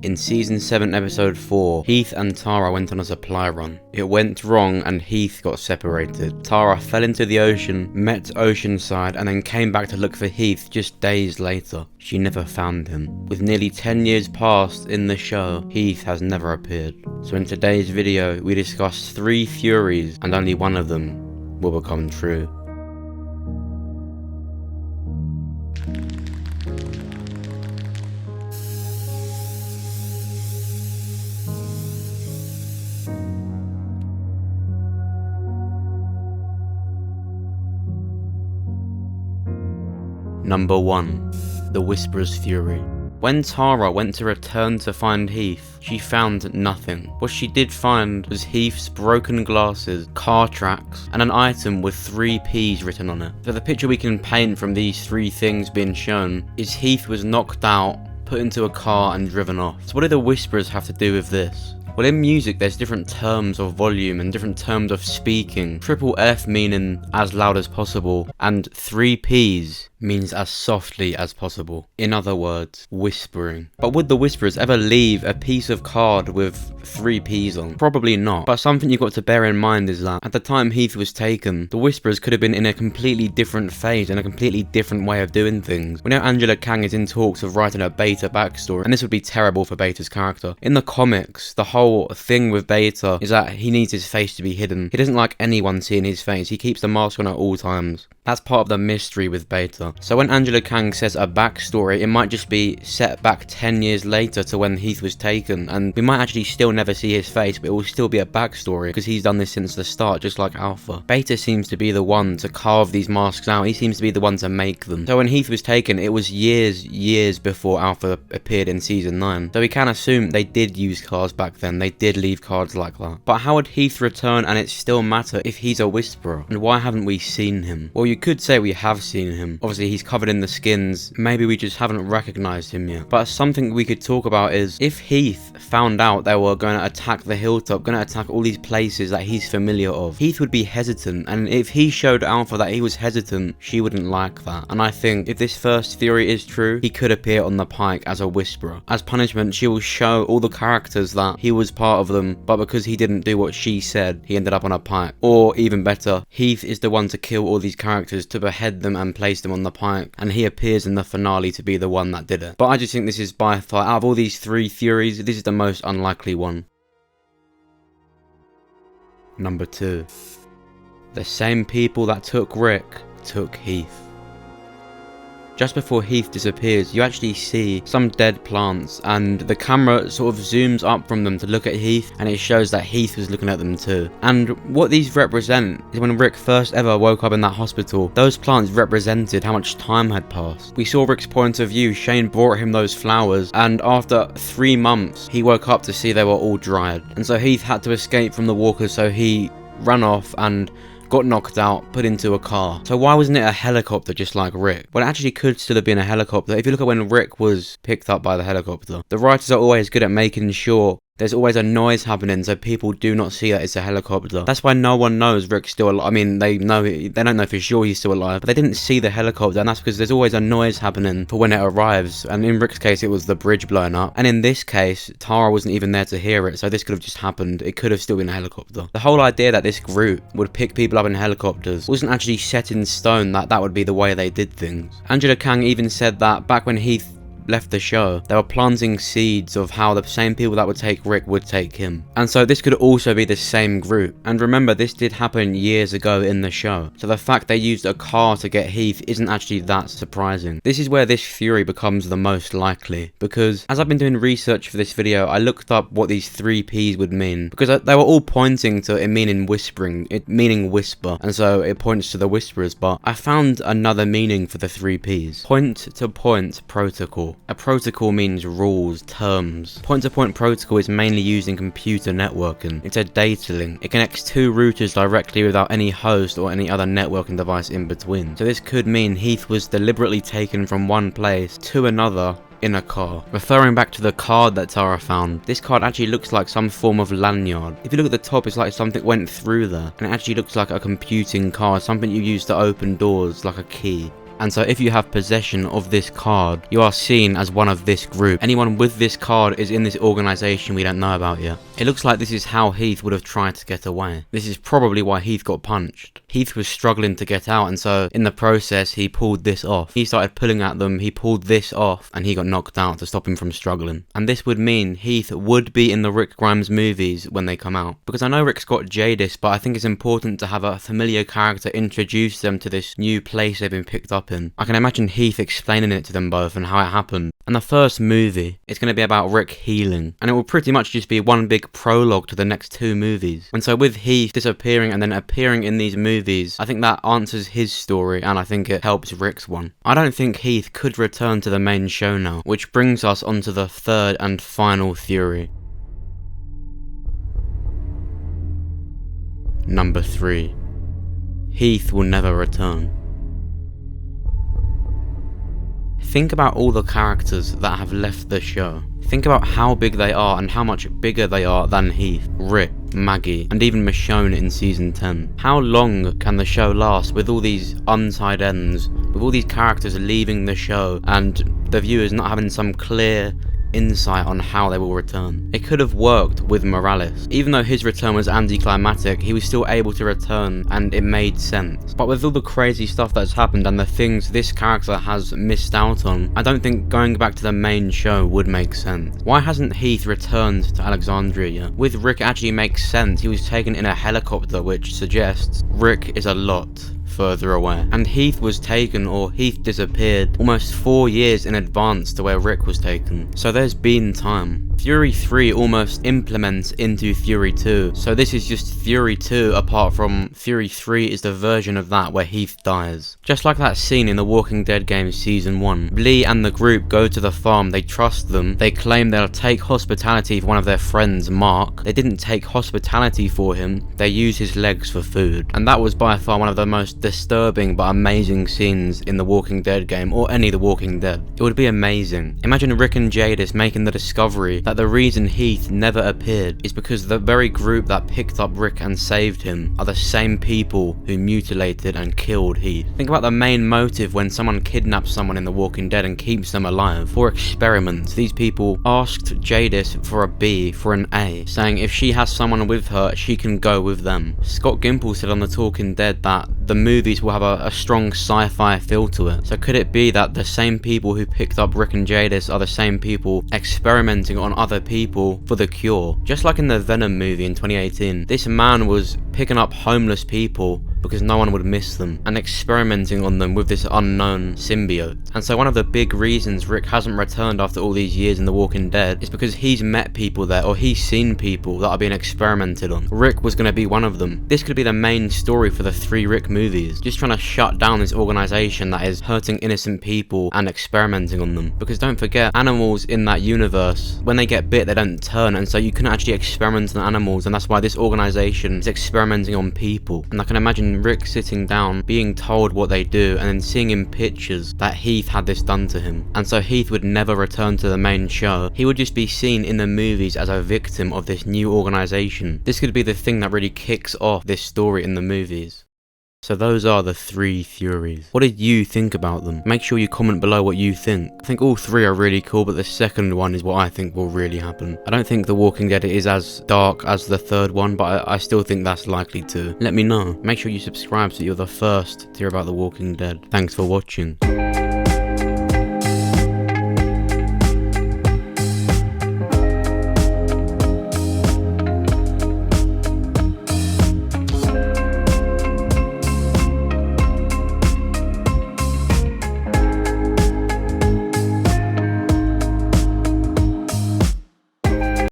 In Season 7 Episode 4, Heath and Tara went on a supply run. It went wrong and Heath got separated. Tara fell into the ocean, met Oceanside, and then came back to look for Heath just days later. She never found him. With nearly 10 years past in the show, Heath has never appeared. So in today's video, we discuss 3 theories, and only one of them will become true. Number 1. The Whisperer's Theory. When Tara went to return to find Heath, she found nothing. What she did find was Heath's broken glasses, car tracks, and an item with 3 P's written on it. So the picture we can paint from these 3 things being shown is Heath was knocked out, put into a car and driven off. So what do the Whisperers have to do with this? Well, in music there's different terms of volume and different terms of speaking. Triple F meaning as loud as possible, and 3 P's means as softly as possible. In other words, whispering. But would the Whisperers ever leave a piece of card with 3 P's on? Probably not. But something you've got to bear in mind is that at the time Heath was taken, the Whisperers could have been in a completely different phase and a completely different way of doing things. We know Angela Kang is in talks of writing a Beta backstory, and this would be terrible for Beta's character. In the comics, the whole thing with Beta is that he needs his face to be hidden. He doesn't like anyone seeing his face. He keeps the mask on at all times. That's part of the mystery with Beta. So when Angela Kang says a backstory, it might just be set back 10 years later to when Heath was taken, and we might actually still never see his face, but it will still be a backstory because he's done this since the start, just like Alpha. Beta seems to be the one to carve these masks out. He seems to be the one to make them. So when Heath was taken, it was years before Alpha appeared in Season 9. So we can assume they did use cards back then. They did leave cards like that. But how would Heath return and it still matter if he's a Whisperer? And why haven't we seen him? Well, you could say we have seen him. Obviously, he's covered in the skins. Maybe we just haven't recognized him yet. But something we could talk about is if Heath found out they were going to attack the hilltop, going to attack all these places that he's familiar of, Heath would be hesitant. And if he showed Alpha that he was hesitant, she wouldn't like that. And I think if this first theory is true, he could appear on the pike as a Whisperer. As punishment, she will show all the characters that he was part of them, but because he didn't do what she said, he ended up on a pike. Or even better, Heath is the one to kill all these characters, to behead them and place them on the pike, and he appears in the finale to be the one that did it. But I just think this is by far, out of all these 3 theories, this is the most unlikely one. Number 2. The same people that took Rick took Heath. Just before Heath disappears, you actually see some dead plants, and the camera sort of zooms up from them to look at Heath, and it shows that Heath was looking at them too. And what these represent is when Rick first ever woke up in that hospital, those plants represented how much time had passed. We saw Rick's point of view. Shane brought him those flowers, and after 3 months, he woke up to see they were all dried. And so Heath had to escape from the walkers, so he ran off and got knocked out, put into a car. So why wasn't it a helicopter just like Rick? Well, it actually could still have been a helicopter. If you look at when Rick was picked up by the helicopter, the writers are always good at making sure there's always a noise happening so people do not see that it's a helicopter. That's why no one knows Rick's still alive. I mean, they don't know for sure he's still alive, but they didn't see the helicopter, and that's because there's always a noise happening for when it arrives. And in Rick's case, it was the bridge blowing up. And in this case, Tara wasn't even there to hear it, so this could have just happened. It could have still been a helicopter. The whole idea that this group would pick people up in helicopters wasn't actually set in stone that would be the way they did things. Angela Kang even said that back when Heath left the show, they were planting seeds of how the same people that would take Rick would take him. And so this could also be the same group. And remember, this did happen years ago in the show, so the fact they used a car to get Heath isn't actually that surprising. This is where this theory becomes the most likely, because as I've been doing research for this video, I looked up what these 3 P's would mean, because they were all pointing to it meaning whispering, it meaning whisper, and so it points to the Whisperers. But I found another meaning for the 3 P's. Point-to-point protocol. A protocol means rules, terms. Point-to-point protocol is mainly used in computer networking. It's a data link. It connects 2 routers directly without any host or any other networking device in between. So this could mean Heath was deliberately taken from one place to another in a car. Referring back to the card that Tara found, this card actually looks like some form of lanyard. If you look at the top, it's like something went through there, and it actually looks like a computing card, something you use to open doors, like a key. And so if you have possession of this card, you are seen as one of this group. Anyone with this card is in this organization we don't know about yet. It looks like this is how Heath would have tried to get away. This is probably why Heath got punched. Heath was struggling to get out, and so in the process he pulled this off. He started pulling at them, he pulled this off, and he got knocked out to stop him from struggling. And this would mean Heath would be in the Rick Grimes movies when they come out. Because I know Rick's got Jadis, but I think it's important to have a familiar character introduce them to this new place they've been picked up in. I can imagine Heath explaining it to them both and how it happened. And the first movie, it's going to be about Rick healing. And it will pretty much just be one big prologue to the next 2 movies. And so with Heath disappearing and then appearing in these movies, I think that answers his story, and I think it helps Rick's one. I don't think Heath could return to the main show now, which brings us onto the third and final theory. Number 3. Heath will never return. Think about all the characters that have left the show. Think about how big they are and how much bigger they are than Heath, Rick, Maggie, and even Michonne in season 10. How long can the show last with all these untied ends, with all these characters leaving the show and the viewers not having some clear insight on how they will return? It could have worked with Morales. Even though his return was anticlimactic, he was still able to return and it made sense. But with all the crazy stuff that's happened and the things this character has missed out on, I don't think going back to the main show would make sense. Why hasn't Heath returned to Alexandria yet? With Rick, it actually makes sense. He was taken in a helicopter, which suggests Rick is a lot further away. And Heath was taken, or Heath disappeared, almost 4 years in advance to where Rick was taken. So there's been time. Fury 3 almost implements into Fury 2, so this is just Fury 2 apart from Fury 3 is the version of that where Heath dies. Just like that scene in the Walking Dead game season 1. Lee and the group go to the farm, they trust them, they claim they'll take hospitality for one of their friends, Mark. They didn't take hospitality for him, they used his legs for food. And that was by far one of the most disturbing but amazing scenes in the Walking Dead game, or any The Walking Dead. It would be amazing. Imagine Rick and Jadis making the discovery that the reason Heath never appeared is because the very group that picked up Rick and saved him are the same people who mutilated and killed Heath. Think about the main motive when someone kidnaps someone in The Walking Dead and keeps them alive. For experiments, these people asked Jadis for a B for an A, saying if she has someone with her, she can go with them. Scott Gimple said on The Talking Dead that the movies will have a strong sci-fi feel to it. So could it be that the same people who picked up Rick and Jadis are the same people experimenting on other people for the cure? Just like in the Venom movie in 2018, this man was picking up homeless people because no one would miss them and experimenting on them with this unknown symbiote. And so one of the big reasons Rick hasn't returned after all these years in The Walking Dead is because he's met people there, or he's seen people that are being experimented on. Rick was going to be one of them. This could be the main story for the 3 Rick movies, just trying to shut down this organization that is hurting innocent people and experimenting on them. Because don't forget, animals in that universe, when they get bit they don't turn, and so you can actually experiment on animals, and that's why this organization is experimenting on people. And I can imagine Rick sitting down, being told what they do, and then seeing in pictures that Heath had this done to him. And so Heath would never return to the main show. He would just be seen in the movies as a victim of this new organization. This could be the thing that really kicks off this story in the movies. So those are the 3 theories. What did you think about them? Make sure you comment below what you think. I think all 3 are really cool, but the second one is what I think will really happen. I don't think The Walking Dead is as dark as the third one, but I still think that's likely to. Let me know. Make sure you subscribe so you're the first to hear about The Walking Dead. Thanks for watching.